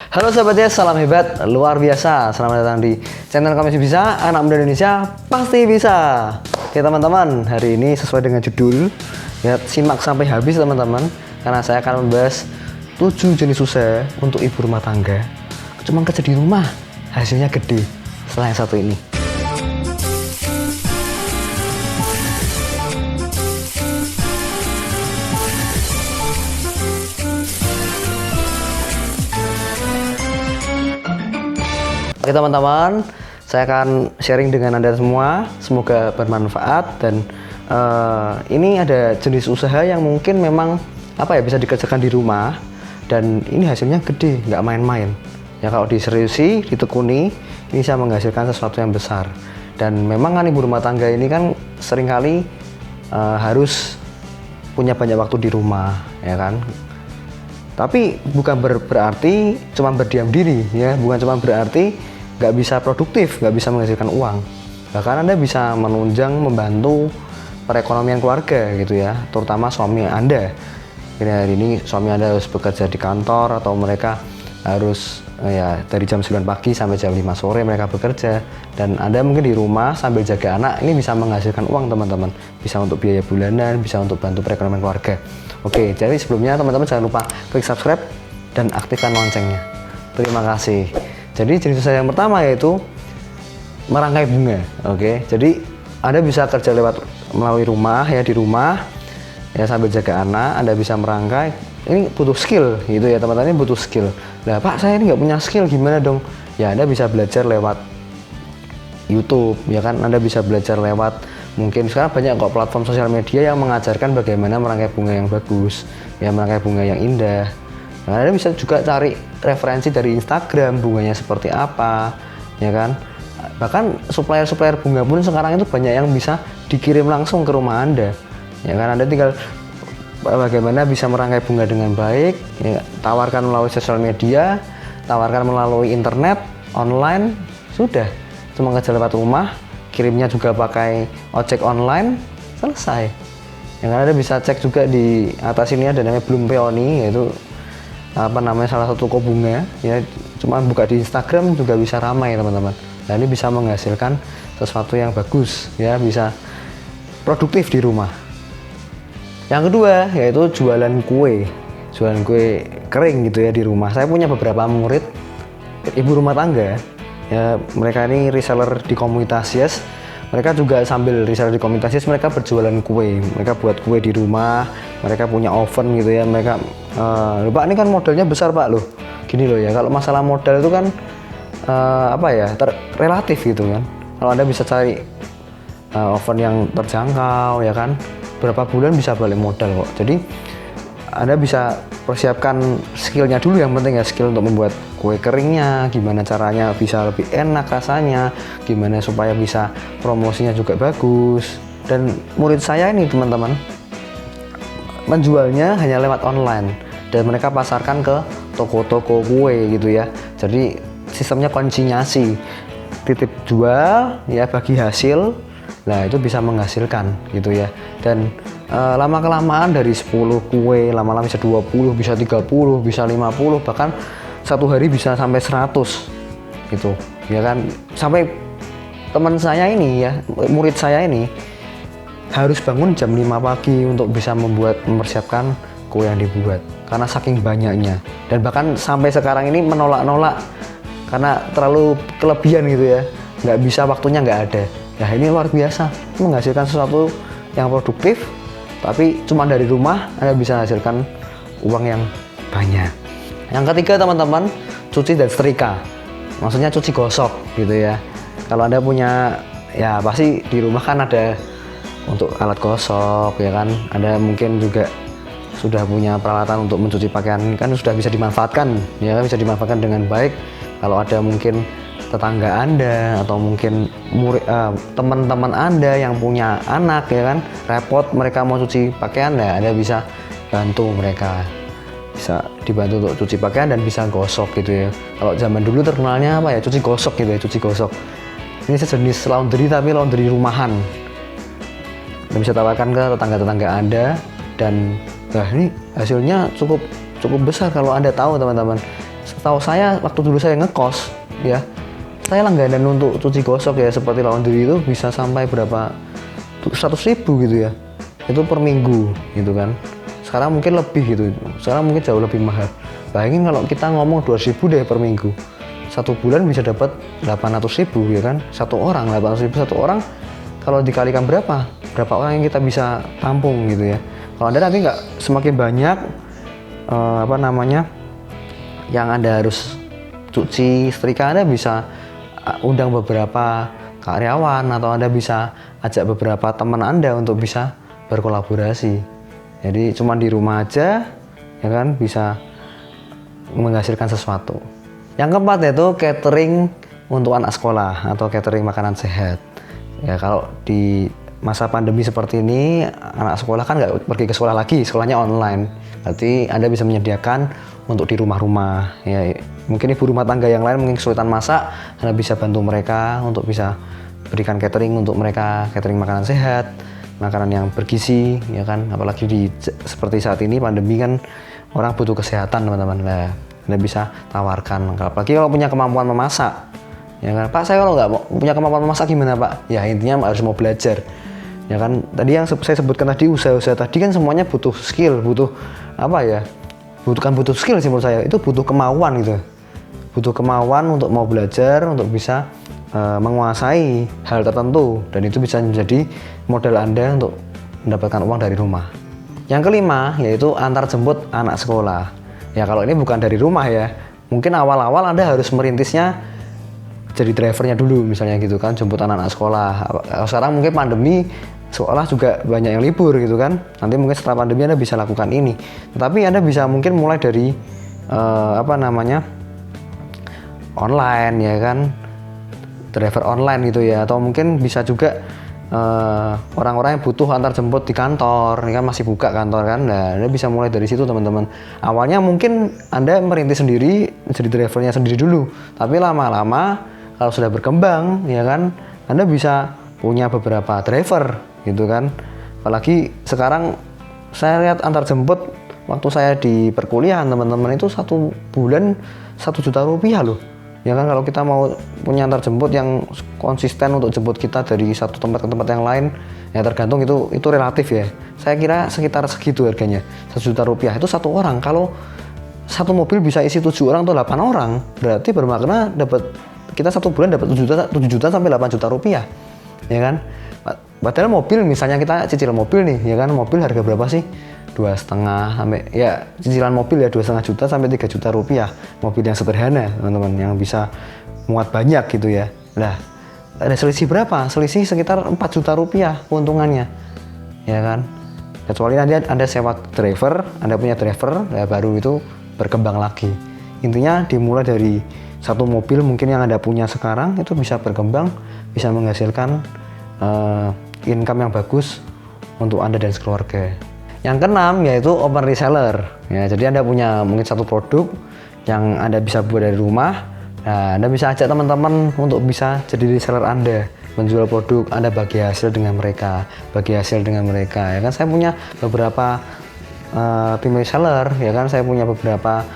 Halo sahabatnya, salam hebat, luar biasa. Selamat datang di channel Kami Bisa, anak muda Indonesia pasti bisa. Oke teman-teman, hari ini sesuai dengan judul, ya simak sampai habis teman-teman, karena saya akan membahas 7 jenis usaha untuk ibu rumah tangga. Cuma kerja di rumah, hasilnya gede. Setelah yang satu ini. Oke teman-teman, saya akan sharing dengan Anda semua, semoga bermanfaat. Dan ini ada jenis usaha yang mungkin memang bisa dikerjakan di rumah, dan ini hasilnya gede, nggak main-main. Ya kalau diseriusi, ditekuni, ini bisa menghasilkan sesuatu yang besar. Dan memang kan ibu rumah tangga ini kan seringkali harus punya banyak waktu di rumah, ya kan. Tapi bukan berarti cuma berdiam diri, ya, bukan cuma berarti nggak bisa produktif, nggak bisa menghasilkan uang. Bahkan Anda bisa menunjang, membantu perekonomian keluarga gitu ya, terutama suami Anda. Hari ini suami Anda harus bekerja di kantor, atau mereka harus dari jam 9 pagi sampai jam 5 sore mereka bekerja, dan Anda mungkin di rumah sambil jaga anak. Ini bisa menghasilkan uang teman-teman, bisa untuk biaya bulanan, bisa untuk bantu perekonomian keluarga. Oke, jadi sebelumnya teman-teman jangan lupa klik subscribe dan aktifkan loncengnya. Terima kasih. Jadi jenis usaha yang pertama yaitu merangkai bunga. Oke, jadi Anda bisa kerja melalui rumah, ya, di rumah ya, sambil jaga anak Anda bisa merangkai. Ini butuh skill gitu ya teman-teman, ini butuh skill. Nah Pak, saya ini nggak punya skill, gimana dong? Ya Anda bisa belajar lewat YouTube, ya kan. Anda bisa belajar lewat, mungkin sekarang banyak kok platform sosial media yang mengajarkan bagaimana merangkai bunga yang bagus, ya, merangkai bunga yang indah. Nah, Anda bisa juga cari referensi dari Instagram, bunganya seperti apa, ya kan. Bahkan supplier bunga pun sekarang itu banyak yang bisa dikirim langsung ke rumah Anda, ya kan. Anda tinggal bagaimana bisa merangkai bunga dengan baik, ya, tawarkan melalui sosial media, tawarkan melalui internet, online, sudah. Cuma kerja lewat rumah, kirimnya juga pakai ojek online, selesai. Yang Anda bisa cek juga di atas ini ada namanya Bloom Peony, yaitu salah satu toko bunga, ya, cuma buka di Instagram juga bisa ramai teman-teman. Nah ini bisa menghasilkan sesuatu yang bagus, ya, bisa produktif di rumah. Yang kedua yaitu jualan kue kering gitu ya di rumah. Saya punya beberapa murid ibu rumah tangga, ya, mereka ini reseller di komunitas Yes. Mereka juga sambil reseller di komunitas Yes, mereka berjualan kue. Mereka buat kue di rumah, mereka punya oven gitu ya. Mereka Pak, ini kan modalnya besar Pak loh. Gini loh ya, kalau masalah modal itu kan relatif gitu kan. Kalau Anda bisa cari oven yang terjangkau, ya kan, berapa bulan bisa balik modal kok. Jadi Anda bisa persiapkan skillnya dulu, yang penting ya, skill untuk membuat kue keringnya, gimana caranya bisa lebih enak rasanya, gimana supaya bisa promosinya juga bagus. Dan murid saya ini teman-teman menjualnya hanya lewat online, dan mereka pasarkan ke toko-toko kue gitu ya. Jadi sistemnya konsinyasi, titip jual, ya, bagi hasil. Nah itu bisa menghasilkan gitu ya. Dan lama kelamaan dari 10 kue lama-lama bisa 20, bisa 30, bisa 50, bahkan satu hari bisa sampai 100 gitu, ya kan. Sampai teman saya ini, ya, murid saya ini harus bangun jam 5 pagi untuk bisa mempersiapkan kue yang dibuat, karena saking banyaknya. Dan bahkan sampai sekarang ini menolak-nolak karena terlalu kelebihan gitu ya, nggak bisa, waktunya nggak ada. Nah ini luar biasa, menghasilkan sesuatu yang produktif, tapi cuma dari rumah Anda bisa hasilkan uang yang banyak. Yang ketiga teman-teman, cuci dan setrika. Maksudnya cuci gosok gitu ya. Kalau Anda punya, ya pasti di rumah kan ada untuk alat gosok, ya kan. Anda mungkin juga sudah punya peralatan untuk mencuci pakaian, kan sudah bisa dimanfaatkan, ya, bisa dimanfaatkan dengan baik. Kalau ada mungkin tetangga Anda atau mungkin teman-teman Anda yang punya anak, ya kan, repot mereka mau cuci pakaian, ya Anda bisa bantu mereka, bisa dibantu untuk cuci pakaian dan bisa gosok gitu ya. Kalau zaman dulu terkenalnya cuci gosok gitu ya, cuci gosok. Ini sejenis laundry tapi laundry rumahan. Anda bisa tawarkan ke tetangga-tetangga Anda, dan ini hasilnya cukup besar kalau Anda tahu teman-teman. setahu saya waktu dulu saya ngekos ya, saya langganan untuk cuci gosok ya seperti laundry itu bisa sampai berapa 100.000 gitu ya, itu per minggu gitu kan. Sekarang mungkin lebih gitu, sekarang mungkin jauh lebih mahal. Bayangin kalau kita ngomong 2.000 deh per minggu, satu bulan bisa dapat 800.000 ya kan, satu orang 800.000 satu orang, kalau dikalikan berapa orang yang kita bisa tampung gitu ya. Kalau Anda nanti nggak semakin banyak yang Anda harus cuci, setrika, Anda bisa undang beberapa karyawan atau Anda bisa ajak beberapa teman Anda untuk bisa berkolaborasi. Jadi cuma di rumah aja ya kan bisa menghasilkan sesuatu. Yang keempat yaitu catering untuk anak sekolah atau catering makanan sehat. Ya kalau di masa pandemi seperti ini anak sekolah kan nggak pergi ke sekolah lagi, sekolahnya online. Berarti Anda bisa menyediakan untuk di rumah-rumah. Ya mungkin ibu rumah tangga yang lain mungkin kesulitan masak, Anda bisa bantu mereka untuk bisa berikan catering untuk mereka, catering makanan sehat, makanan yang bergizi, ya kan. Apalagi seperti saat ini pandemi kan orang butuh kesehatan teman-teman. Nah, Anda bisa tawarkan. Apalagi kalau punya kemampuan memasak, ya kan. Pak, saya kalau nggak punya kemampuan memasak gimana Pak? Ya intinya harus mau belajar, ya kan. Tadi yang saya sebutkan tadi usaha-usaha tadi kan semuanya butuh skill, butuh apa ya? Butuh skill sih menurut saya. Itu butuh kemauan gitu. Butuh kemauan untuk mau belajar, untuk bisa menguasai hal tertentu, dan itu bisa menjadi modal Anda untuk mendapatkan uang dari rumah. Yang kelima yaitu antar jemput anak sekolah. Ya kalau ini bukan dari rumah ya, mungkin awal-awal Anda harus merintisnya jadi drivernya dulu misalnya gitu kan, jemput anak-anak sekolah. Sekarang mungkin pandemi sekolah juga banyak yang libur gitu kan, nanti mungkin setelah pandemi Anda bisa lakukan ini. Tetapi Anda bisa mungkin mulai dari online ya kan, driver online gitu ya, atau mungkin bisa juga orang-orang yang butuh antar jemput di kantor, ini kan masih buka kantor kan. Nah, Anda bisa mulai dari situ teman-teman. Awalnya mungkin Anda merintis sendiri, jadi drivernya sendiri dulu, tapi lama-lama kalau sudah berkembang ya kan, Anda bisa punya beberapa driver gitu kan. Apalagi sekarang saya lihat antar jemput waktu saya di perkuliahan teman-teman itu satu bulan 1 juta rupiah loh. Ya kan, kalau kita mau punya antar jemput yang konsisten untuk jemput kita dari satu tempat ke tempat yang lain, ya tergantung itu relatif ya. Saya kira sekitar segitu harganya, 1 juta rupiah itu satu orang. Kalau satu mobil bisa isi 7 orang atau 8 orang, berarti bermakna kita satu bulan dapat 7 juta sampai 8 juta rupiah, ya kan. Padahal mobil, misalnya kita cicil mobil nih, ya kan, mobil harga berapa sih? 2,5 sampai ya, cicilan mobil ya 2,5 juta sampai 3 juta rupiah, mobil yang sederhana teman-teman, yang bisa muat banyak gitu ya. Nah, ada selisih berapa? Selisih sekitar 4 juta rupiah keuntungannya, ya kan. Kecuali Anda sewa driver, Anda punya driver, ya baru itu berkembang lagi. Intinya dimulai dari satu mobil mungkin yang Anda punya sekarang, itu bisa berkembang, bisa menghasilkan income yang bagus untuk Anda dan sekeluarga. Yang keenam yaitu open reseller. Ya, jadi Anda punya mungkin satu produk yang Anda bisa buat dari rumah. Nah, Anda bisa ajak teman-teman untuk bisa jadi reseller Anda, menjual produk, Anda bagi hasil dengan mereka, Ya kan, saya punya beberapa tim reseller, ya kan, saya punya beberapa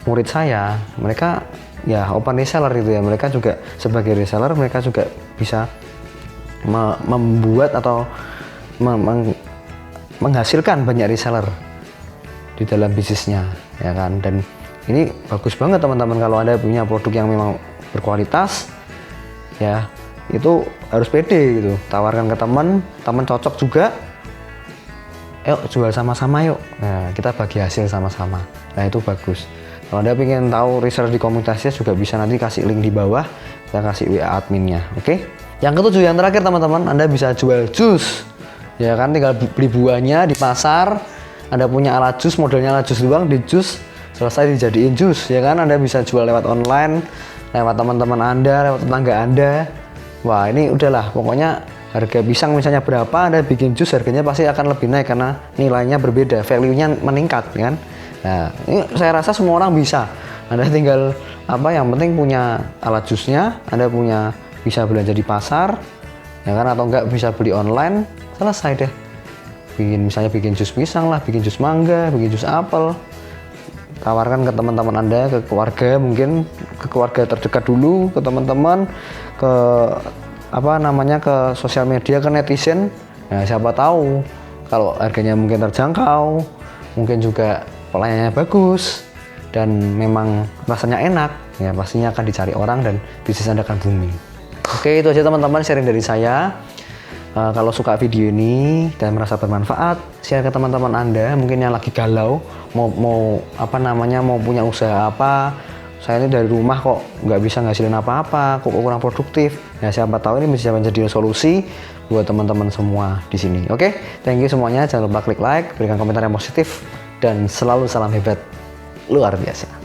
murid saya, mereka ya open reseller itu ya, mereka juga sebagai reseller, mereka juga bisa membuat atau menghasilkan banyak reseller di dalam bisnisnya, ya kan. Dan ini bagus banget teman-teman, kalau Anda punya produk yang memang berkualitas, ya itu harus pede gitu, tawarkan ke teman cocok juga, yuk jual sama-sama yuk, nah kita bagi hasil sama-sama. Nah itu bagus. Kalau Anda ingin tahu reseller di komunitasnya juga bisa, nanti kasih link di bawah, saya kasih WA adminnya, oke? Yang ketujuh, yang terakhir teman-teman, Anda bisa jual jus. Ya kan, tinggal beli buahnya di pasar, Anda punya alat jus, modelnya alat jus doang, di jus, selesai dijadiin jus, ya kan. Anda bisa jual lewat online, lewat teman-teman Anda, lewat tetangga Anda. Wah, ini udahlah, pokoknya harga pisang misalnya berapa, Anda bikin jus, harganya pasti akan lebih naik karena nilainya berbeda, value-nya meningkat, kan. Nah, ini saya rasa semua orang bisa. Anda tinggal yang penting punya alat jusnya, Anda bisa belanja di pasar, ya kan, atau enggak bisa beli online, selesai deh. Bikin jus pisang lah, bikin jus mangga, bikin jus apel, tawarkan ke teman-teman Anda, ke keluarga, mungkin ke keluarga terdekat dulu, ke teman-teman, ke ke sosial media, ke netizen. Nah, siapa tahu kalau harganya mungkin terjangkau, mungkin juga pelayanannya bagus dan memang rasanya enak, ya pastinya akan dicari orang dan bisnis Anda akan booming. Oke, itu aja teman-teman sharing dari saya. Kalau suka video ini dan merasa bermanfaat, share ke teman-teman Anda mungkin yang lagi galau mau punya usaha apa. Saya ini dari rumah kok nggak bisa ngasilin apa-apa, kok kurang produktif. Nah, siapa tahu ini bisa menjadi solusi buat teman-teman semua di sini. Oke, thank you semuanya. Jangan lupa klik like, berikan komentar yang positif, dan selalu salam hebat luar biasa.